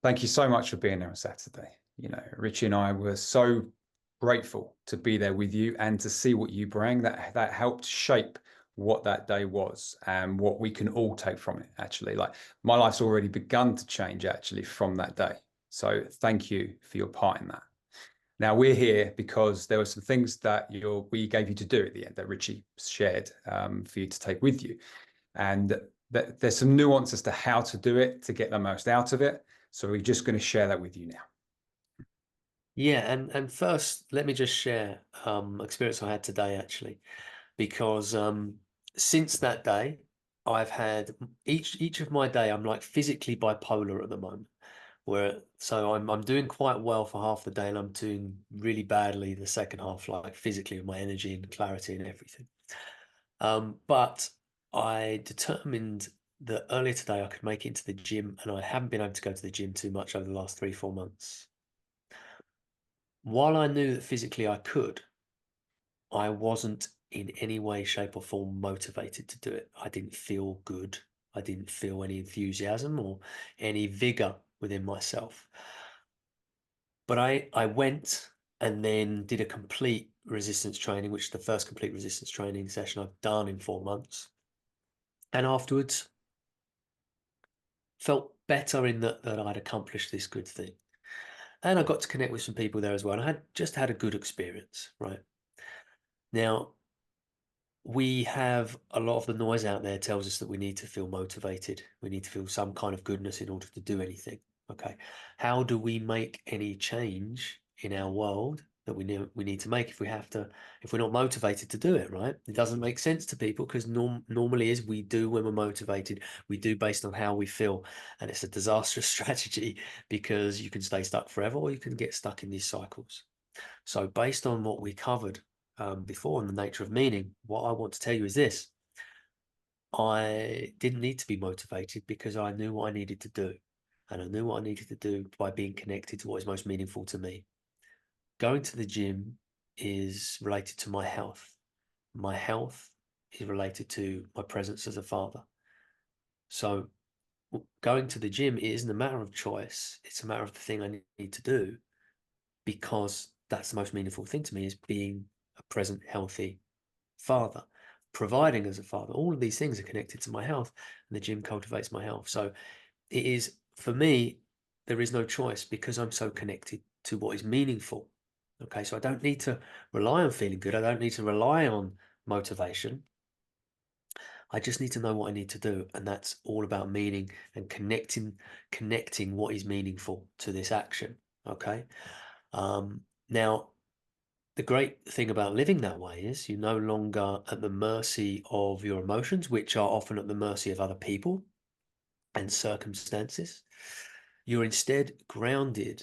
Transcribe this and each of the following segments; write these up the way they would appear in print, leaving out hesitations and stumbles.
Thank you so much for being there on Saturday. Richie and I were so grateful to be there with you and to see what you bring. That helped shape what that day was and what we can all take from it, actually. Like my life's already begun to change actually from that day. So thank you for your part in that. Now we're here because there were some things that we gave you to do at the end that Richie shared for you to take with you. And there's some nuance as to how to do it to get the most out of it. So we're just going to share that with you now. Yeah, and first, let me just share experience I had today actually, because since that day, I've had each of my day, I'm like physically bipolar at the moment, where so I'm doing quite well for half the day, and I'm doing really badly the second half, like physically with my energy and clarity and everything. But I determined that earlier today I could make it into the gym, and I haven't been able to go to the gym too much over the last 3, 4 months. While I knew that physically I could, I wasn't in any way, shape, or form motivated to do it. I didn't feel good. I didn't feel any enthusiasm or any vigor within myself. But I went and then did a complete resistance training, which is the first complete resistance training session I've done in 4 months. And afterwards, felt better in that I'd accomplished this good thing. And I got to connect with some people there as well. And I had just had a good experience, right? Now, we have a lot of the noise out there tells us that we need to feel motivated. We need to feel some kind of goodness in order to do anything. Okay. How do we make any change in our world that we need to make if we're not motivated to do it, right? It doesn't make sense to people because normally is we do when we're motivated, we do based on how we feel. And it's a disastrous strategy because you can stay stuck forever or you can get stuck in these cycles. So based on what we covered before on the nature of meaning, what I want to tell you is this. I didn't need to be motivated because I knew what I needed to do. And I knew what I needed to do by being connected to what is most meaningful to me. Going to the gym is related to my health. My health is related to my presence as a father. So going to the gym isn't a matter of choice. It's a matter of the thing I need to do because that's the most meaningful thing to me is being a present, healthy father, providing as a father. All of these things are connected to my health, and the gym cultivates my health. So it is, for me, there is no choice because I'm so connected to what is meaningful. Okay, so I don't need to rely on feeling good. I don't need to rely on motivation. I just need to know what I need to do. And that's all about meaning and connecting what is meaningful to this action. Okay. Now, the great thing about living that way is you're no longer at the mercy of your emotions, which are often at the mercy of other people and circumstances. You're instead grounded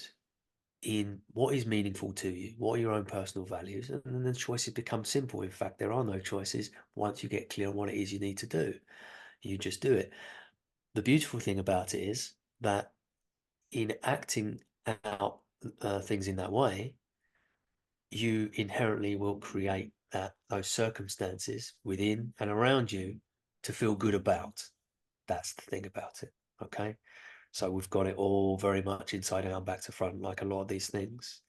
in what is meaningful to you, what are your own personal values, and then the choices become simple. In fact, there are no choices once you get clear on what it is you need to do. You just do it. The beautiful thing about it is that in acting out things in that way, you inherently will create those circumstances within and around you to feel good about. That's the thing about it. Okay. So we've got it all very much inside out and back to front, like a lot of these things.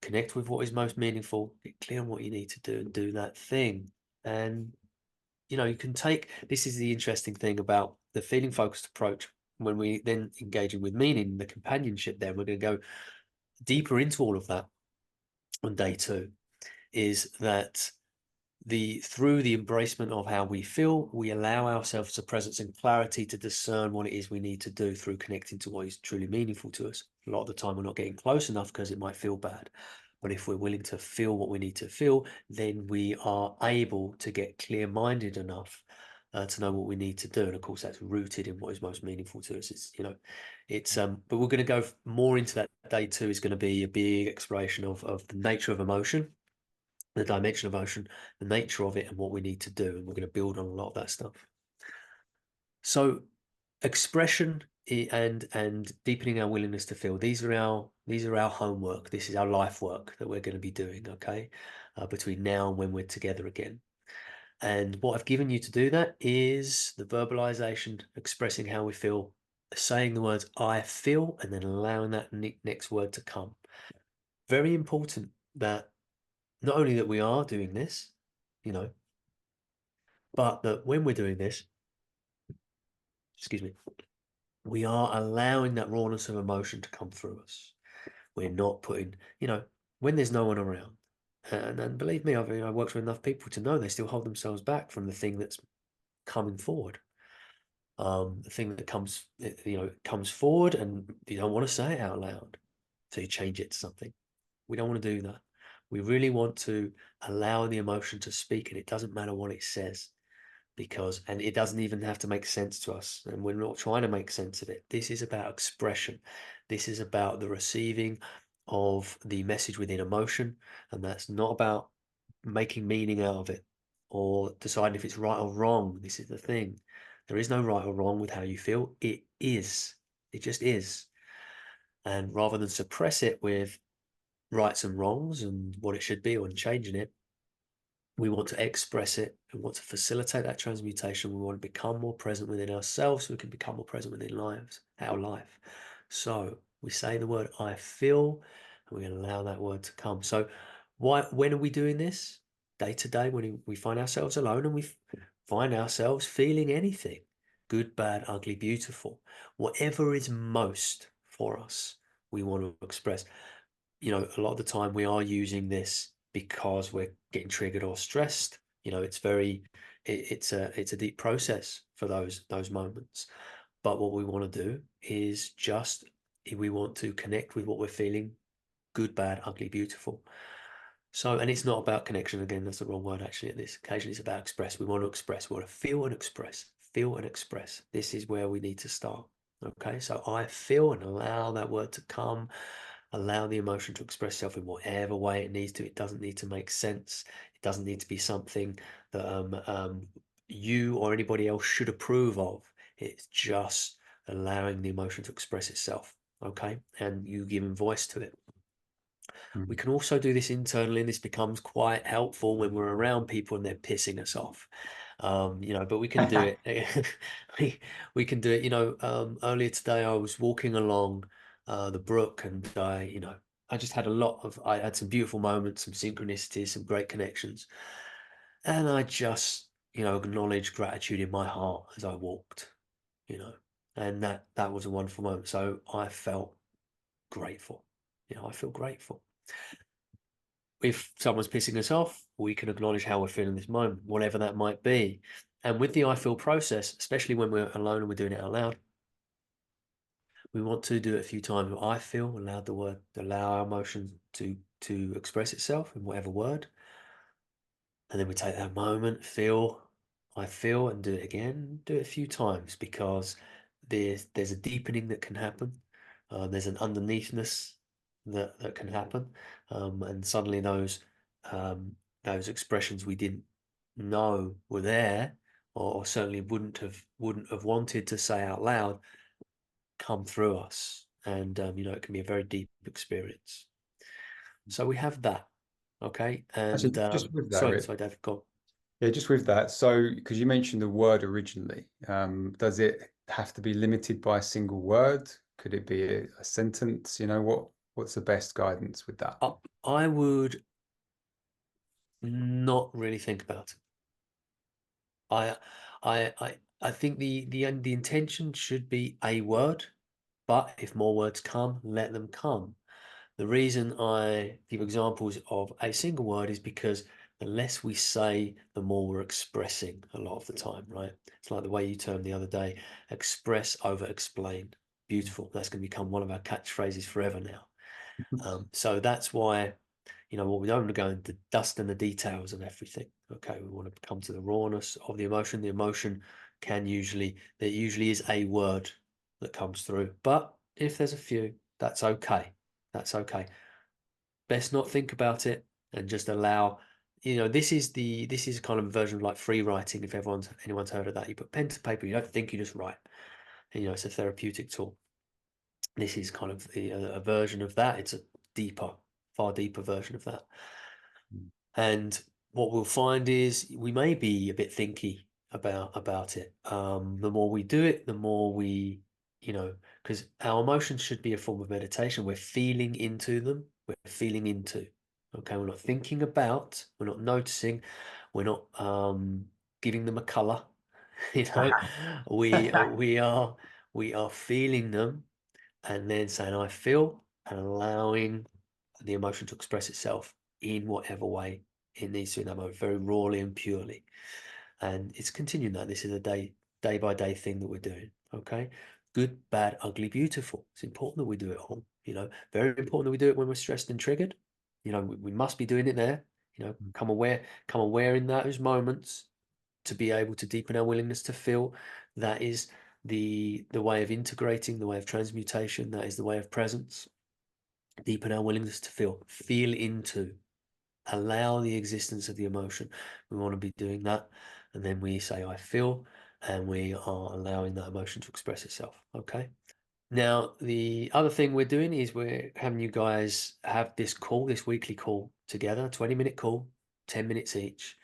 Connect with what is most meaningful, get clear on what you need to do and do that thing. And, you can take this is the interesting thing about the feeling focused approach. When we then engaging with meaning, the companionship, then we're going to go deeper into all of that on day two. Is that through the embracement of how we feel, we allow ourselves the presence and clarity to discern what it is we need to do through connecting to what is truly meaningful to us. A lot of the time we're not getting close enough because it might feel bad. But if we're willing to feel what we need to feel, then we are able to get clear-minded enough to know what we need to do. And of course, that's rooted in what is most meaningful to us. But we're going to go more into that. Day two is going to be a big exploration of the nature of emotion, the dimension of emotion, the nature of it, and what we need to do. And we're going to build on a lot of that stuff. So expression and deepening our willingness to feel. These are our homework. This is our life work that we're going to be doing. Okay, between now and when we're together again. And what I've given you to do that is the verbalization, expressing how we feel saying the words I feel and then allowing that next word to come. Very important that not only that we are doing this, you know, but that when we're doing this, excuse me, we are allowing that rawness of emotion to come through us. We're not putting, when there's no one around. And believe me, I've worked with enough people to know they still hold themselves back from the thing that's coming forward. The thing that comes forward and you don't want to say it out loud. So you change it to something. We don't want to do that. We really want to allow the emotion to speak, and it doesn't matter what it says, and it doesn't even have to make sense to us. And we're not trying to make sense of it. This is about expression. This is about the receiving of the message within emotion. And that's not about making meaning out of it or deciding if it's right or wrong. This is the thing. There is no right or wrong with how you feel. It is. It just is. And rather than suppress it with rights and wrongs and what it should be or changing it, we want to express it. We want to facilitate that transmutation. We want to become more present within ourselves so we can become more present within our life. So we say the word I feel, and we allow that word to come. So when are we doing this? Day to day, when we find ourselves alone and we find ourselves feeling anything, good, bad, ugly, beautiful, whatever is most for us, we want to express. A lot of the time we are using this because we're getting triggered or stressed. It's a deep process for those moments. But what we want to do is we want to connect with what we're feeling, good, bad, ugly, beautiful. So, and it's not about connection. Again, that's the wrong word actually at this occasion. It's about express. We want to express. We want to feel and express. Feel and express. This is where we need to start. Okay, so I feel and allow that word to come. Allow the emotion to express itself in whatever way it needs to. It doesn't need to make sense. It doesn't need to be something that you or anybody else should approve of. It's just allowing the emotion to express itself. Okay, and you giving voice to it. We Mm. can also do this internally, and this becomes quite helpful when we're around people and they're pissing us off. But we can do it. we can do it. Earlier today I was walking along the brook, and I just had I had some beautiful moments, some synchronicities, some great connections, and I just, acknowledged gratitude in my heart as I walked. You know, and that was a wonderful moment. So I felt grateful. I feel grateful. If someone's pissing us off, we can acknowledge how we're feeling this moment, whatever that might be. And with the I feel process, especially when we're alone and we're doing it out loud, we want to do it a few times. I feel, allow our emotion to express itself in whatever word. And then we take that moment, I feel, and do it again. Do it a few times because there's a deepening that can happen. There's an underneathness that can happen, and suddenly those expressions we didn't know were there, or certainly wouldn't have wanted to say out loud, come through us, and it can be a very deep experience. So we have that, okay, and Actually, just with that, sorry, Rick. sorry, Dave, go on. Yeah, just with that. So, because you mentioned the word originally, does it have to be limited by a single word? Could it be a sentence? What's the best guidance with that? I would not really think about it. I I think the intention should be a word, but if more words come, let them come. The reason I give examples of a single word is because the less we say, the more we're expressing a lot of the time, right? It's like the way you termed the other day, express over explain. Beautiful. That's going to become one of our catchphrases forever now. So that's why, what we don't want to go into the dust and the details of everything. Okay, we want to come to the rawness of the emotion. The emotion there usually is a word that comes through. But if there's a few, that's okay. That's okay. Best not think about it and just allow, this is kind of a version of like free writing. If anyone's heard of that, you put pen to paper, you don't think, you just write. And, it's a therapeutic tool. This is kind of a version of that. It's a far deeper version of that. And what we'll find is we may be a bit thinky about it. The more we do it, the more we you know, because our emotions should be a form of meditation. We're feeling into them. We're feeling into. Okay, we're not thinking about. We're not noticing. We're not giving them a color. You know, we are feeling them, and then saying I feel, and allowing the emotion to express itself in whatever way it needs to in that moment, very rawly and purely. And it's continuing that. This is a day by day thing that we're doing. Okay. Good, bad, ugly, beautiful. It's important that we do it all. Very important that we do it when we're stressed and triggered. We must be doing it there. Come aware in those moments to be able to deepen our willingness to feel. That is the way of integrating, the way of transmutation. That is the way of presence. Deepen our willingness to feel into, allow the existence of the emotion. We want to be doing that. And then we say, I feel, and we are allowing that emotion to express itself. Okay. Now, the other thing we're doing is we're having you guys have this call, this weekly call together, 20-minute call, 10 minutes each,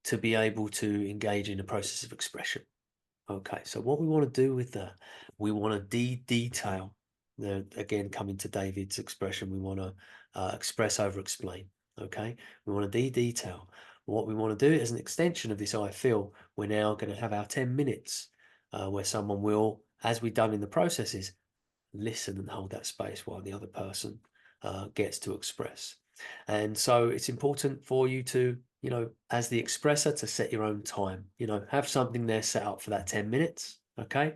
to be able to engage in a process of expression. Okay, so what we want to do with that, we want to detail. Again, coming to David's expression, we want to express over explain. Okay, we want to detail. What we want to do as an extension of this I feel, we're now going to have our 10 minutes where someone will, as we've done in the processes, listen and hold that space while the other person gets to express. And so it's important for you to, as the expresser, to set your own time, have something there set up for that 10 minutes. Okay.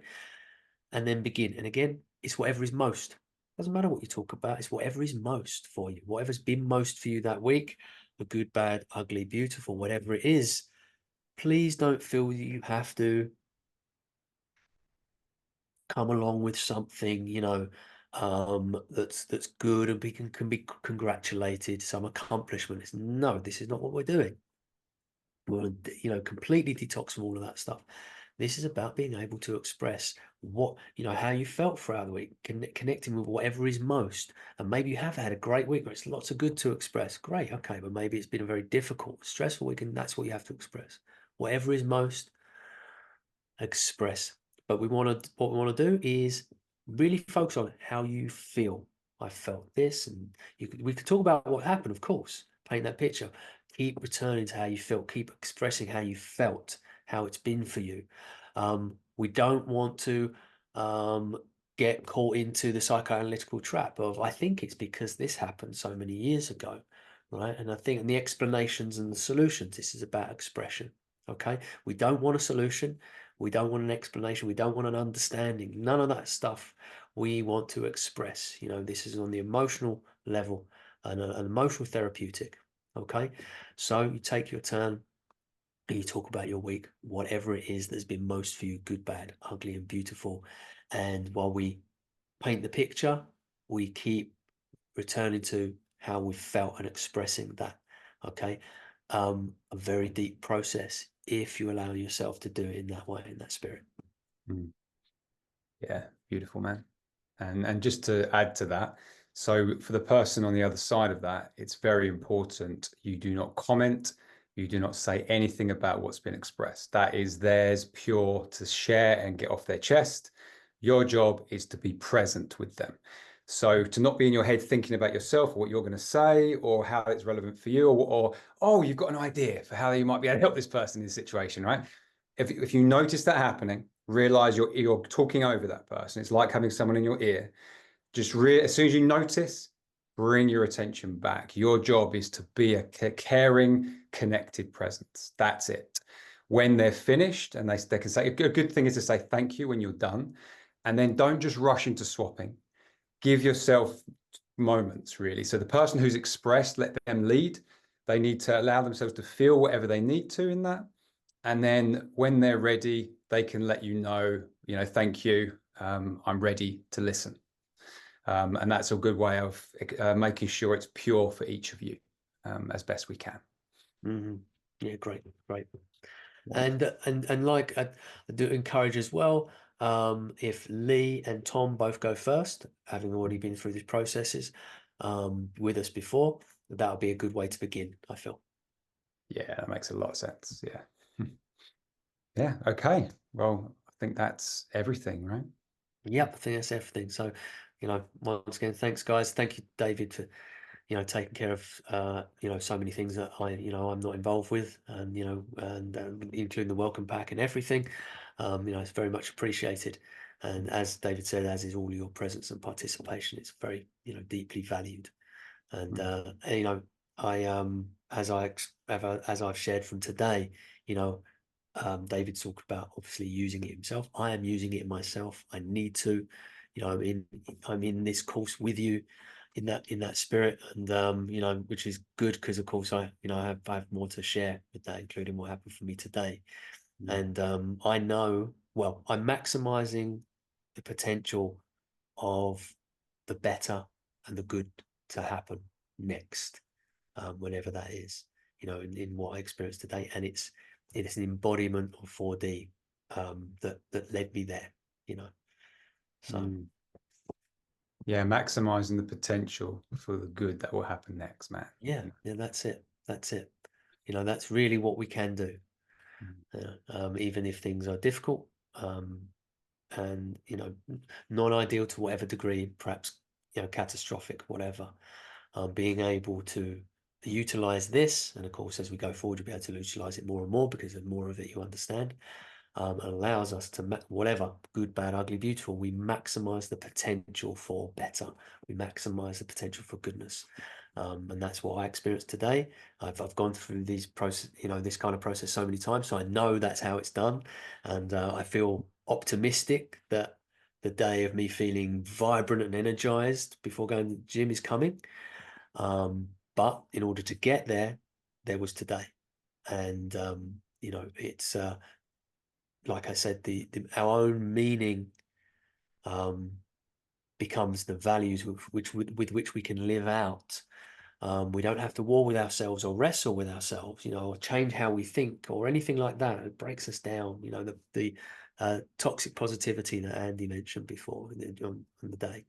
And then begin. And again, it's whatever is most. Doesn't matter what you talk about, it's whatever is most for you, whatever's been most for you that week, the good, bad, ugly, beautiful, whatever it is. Please don't feel that you have to come along with something, that's good and can be congratulated, some accomplishment. No, this is not what we're doing. We want to, completely detox from all of that stuff. This is about being able to express how you felt throughout the week, connecting with whatever is most. And maybe you have had a great week where it's lots of good to express. Great, okay, but maybe it's been a very difficult, stressful week, and that's what you have to express. Whatever is most, express. But what we want to do is really focus on how you feel. I felt this, and we could talk about what happened, of course, paint that picture. Keep returning to how you felt. Keep expressing how you felt, how it's been for you. We don't want to get caught into the psychoanalytical trap of I think it's because this happened so many years ago, right? And I think the explanations and the solutions. This is about expression. Okay, we don't want a solution. We don't want an explanation. We don't want an understanding. None of that stuff. We want to express. This is on the emotional level, an emotional therapeutic. Okay. So you take your turn and you talk about your week, whatever it is that's been most for you, good, bad, ugly, and beautiful. And while we paint the picture, we keep returning to how we felt and expressing that. Okay. A very deep process if you allow yourself to do it in that way, in that spirit. Mm. Yeah, beautiful, man. And just to add to that, so for the person on the other side of that, it's very important you do not comment, you do not say anything about what's been expressed. That is theirs pure to share and get off their chest. Your job is to be present with them. So to not be in your head thinking about yourself or what you're going to say or how it's relevant for you, or oh, you've got an idea for how you might be able to help this person in this situation, right? If you notice that happening, realize you're talking over that person. It's like having someone in your ear. Just as soon as you notice, bring your attention back. Your job is to be a caring, connected presence. That's it. When they're finished, and they can say, a good thing is to say thank you when you're done, and then don't just rush into swapping. Give yourself moments, really. So the person who's expressed, let them lead. They need to allow themselves to feel whatever they need to in that. And then when they're ready, they can let you know, thank you, I'm ready to listen. And that's a good way of making sure it's pure for each of you as best we can. Mm-hmm. Yeah, great. And like I do encourage as well, if Lee and Tom both go first, having already been through these processes with us before, that would be a good way to begin, I feel. Yeah, that makes a lot of sense. Yeah. Yeah. Okay. Well, I think that's everything, right? Yep, I think that's everything. So, once again, thanks, guys. Thank you, David, for taking care of so many things that I'm not involved with, and including the welcome pack and everything. It's very much appreciated. And as David said, as is all your presence and participation, it's very deeply valued. And Mm, I as I've shared from today, you know, David talked about obviously using it himself. I am using it myself. I need to, I'm in this course with you in that spirit, and which is good because of course I have more to share with that, including what happened for me today. mm, And I know, well, I'm maximizing the potential of the better and the good to happen next, whenever that is, in what I experienced today. And it's an embodiment of 4D, that led me there, you know. So mm. Yeah, maximizing the potential for the good that will happen next, man. yeah, yeah, that's it. That's it. That's really what we can do. Mm, Even if things are difficult, and non-ideal to whatever degree, perhaps catastrophic, whatever. Being able to utilize this, and of course, as we go forward, you'll be able to utilize it more and more because the more of it you understand, and allows us to whatever good, bad, ugly, beautiful. We maximize the potential for better. We maximize the potential for goodness. And that's what I experienced today. I've gone through these process, this kind of process so many times, so I know that's how it's done, and I feel optimistic that the day of me feeling vibrant and energized before going to the gym is coming. But in order to get there, there was today, and it's like I said, our own meaning um, becomes the values with which we can live out. We don't have to war with ourselves or wrestle with ourselves, or change how we think or anything like that. It breaks us down. The toxic positivity that Andy mentioned before on the day.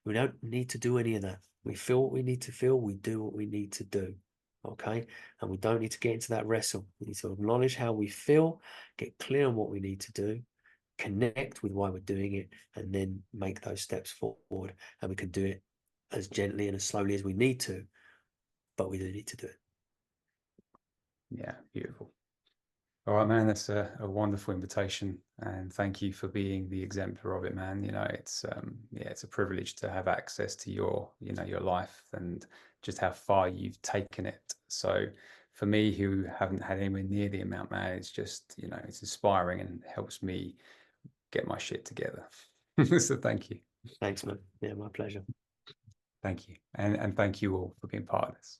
We don't need to do any of that. We feel what we need to feel. We do what we need to do. Okay. And we don't need to get into that wrestle. We need to acknowledge how we feel, get clear on what we need to do, connect with why we're doing it, and then make those steps forward. And we can do it as gently and as slowly as we need to, but we do need to do it. yeah, beautiful. All right, man, that's a wonderful invitation, and thank you for being the exemplar of it, man. It's yeah, it's a privilege to have access to your life and just how far you've taken it. So for me, who haven't had anywhere near the amount, man, it's just, it's inspiring and helps me get my shit together. So thank you. Thanks, man. Yeah, my pleasure. Thank you. And thank you all for being part of this.